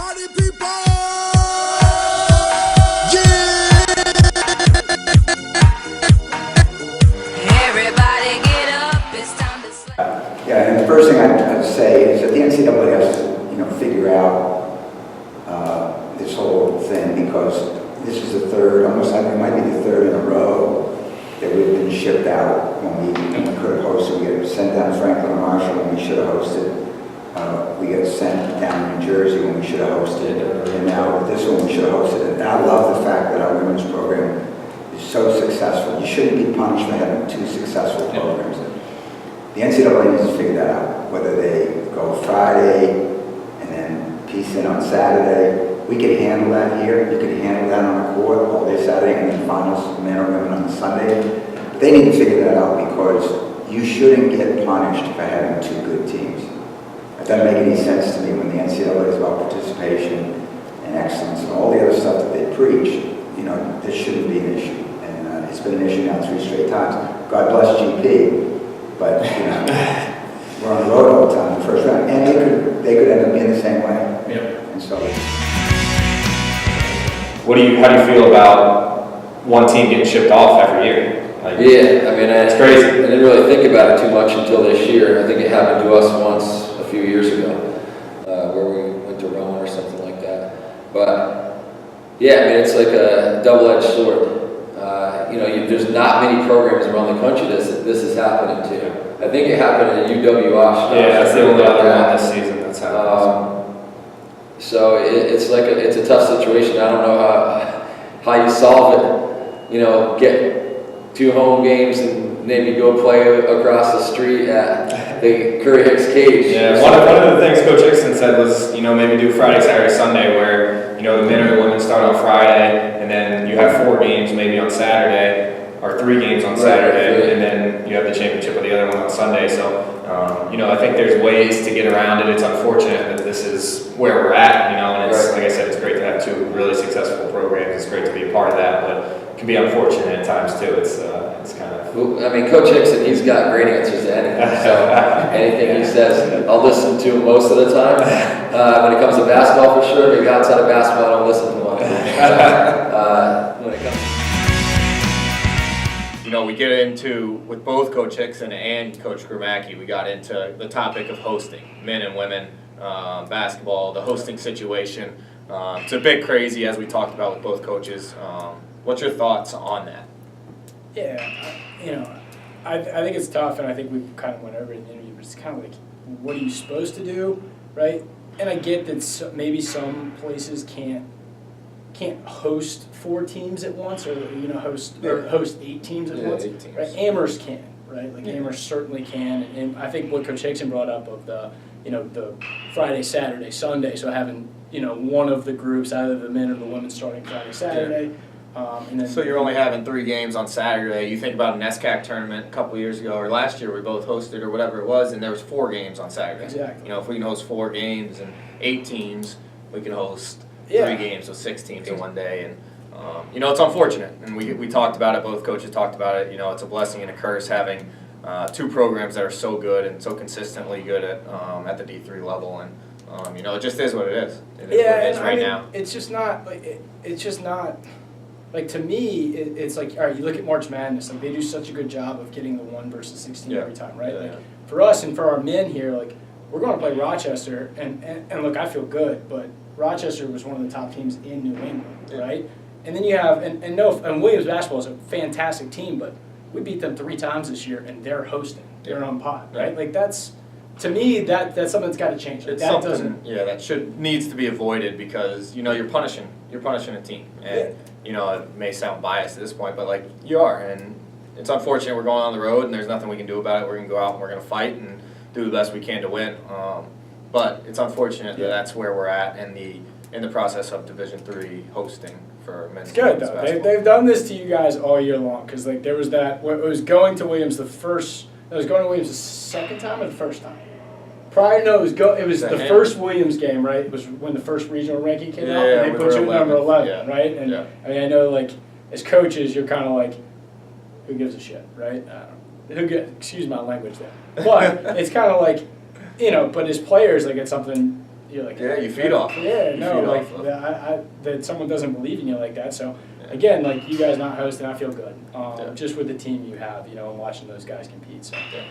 Party people! Yeah! Everybody get up, it's time to slap. Yeah, and the first thing I'd say is that the NCAA has to, figure out this whole thing, because this is the third, almost like it might be the third in a row that we've been shipped out when we could have hosted. We got sent down to Franklin and Marshall when we should have hosted. We got sent down to New Jersey when we should have hosted. And now this one we should have hosted. And I love the fact that our women's program is so successful. You shouldn't be punished for having two successful programs. The NCAA needs to figure that out, whether they go Friday and then piece in on Saturday. We could handle that here. You could handle that on the court all day Saturday and then finals, men or women, on Sunday. They need to figure that out, because you shouldn't get punished for having two good teams. It doesn't make any sense to me when the NCAA is about participation and excellence and all the other stuff that they preach. This shouldn't be an issue. And it's been an issue now 3 straight times. God bless GP, but we're on the road all the time in the first round. And they could end up being the same way. Yep. And so. How do you feel about one team getting shipped off every year? It's crazy. I didn't really think about it too much until this year. I think it happened to us once a few years ago, where we went to Rome or something like that. But it's like a double-edged sword. There's not many programs around the country this is happening to. I think it happened at UW Oshkosh. Yeah, that's the only other one this season that's happened. So it's a tough situation. I don't know how you solve it. Get 2 home games and maybe go play across the street at the Curry Hicks cage. Yeah, one of the things Coach Hixon said was, maybe do Friday, Saturday, Sunday, where the men or the women start on Friday, and then you have 4 games maybe on Saturday, or 3 games on Saturday, and then you have the championship of the other one on Sunday. So, I think there's ways to get around it. It's unfortunate that this is where we're at, and it's, like I said, it's great to have 2 really successful programs. It's great to be a part of that, but it can be unfortunate at times too. It's kind of... Coach Hixon, he's got great answers to anything. So anything he says, I'll listen to him most of the time. When it comes to basketball, for sure. Maybe outside of basketball, I don't listen to much. When it comes we get into, with both Coach Hixon and Coach Gromacki, we got into the topic of hosting, men and women, basketball, the hosting situation. It's a bit crazy, as we talked about with both coaches. What's your thoughts on that? Yeah, I think it's tough, and I think we kind of went over it in the interview, but it's kind of like, what are you supposed to do, right? And I get that maybe some places can't host 4 teams at once, or host 8 teams at once. 8 teams. Right? Amherst can, right? Amherst certainly can, and I think what Coach Hixon brought up of the Friday, Saturday, Sunday, so having one of the groups, either the men or the women, starting Friday, Saturday. And then, so you're only having 3 games on Saturday. You think about an SCAC tournament a couple years ago, or last year we both hosted, or whatever it was, and there was 4 games on Saturday. Exactly. If we can host 4 games and 8 teams, we can host 3 games with 6 teams in one day. And it's unfortunate, and we talked about it. Both coaches talked about it. It's a blessing and a curse having 2 programs that are so good and so consistently good at the D3 level. And it just is what it is. It is what it is right now. It's just not like, to me, it's like, all right, you look at March Madness, like, they do such a good job of getting the 1 versus 16 every time, right? For us and for our men here, like, we're going to play Rochester, and look, I feel good, but Rochester was one of the top teams in New England, right? And then you have, and Williams basketball is a fantastic team, but we beat them 3 times this year, and they're hosting their own pot, right? Like, that's, to me, that's something that's got to change. It's that something, that needs to be avoided, because you're punishing a team, and it may sound biased at this point, but like, you are, and it's unfortunate we're going on the road, and there's nothing we can do about it. We're gonna go out and we're gonna fight and do the best we can to win. But it's unfortunate that that's where we're at in the process of Division III hosting for men's. It's good though. They've done this to you guys all year long, because like there was that. It was going to Williams the second time or the first time. It was the first Williams game, right? It was when the first regional ranking came out, and they put you at number 11, right? And I know, like, as coaches, you're kind of like, who gives a shit, right? Excuse my language there. But it's kind of like, but as players, like, it's something, you're like, Yeah, you feed off. Yeah, You no, feed like off of. that someone doesn't believe in you like that. So Yeah. again, like you guys not hosting, I feel good. Yeah. Just with the team you have, and watching those guys compete. So. Yeah.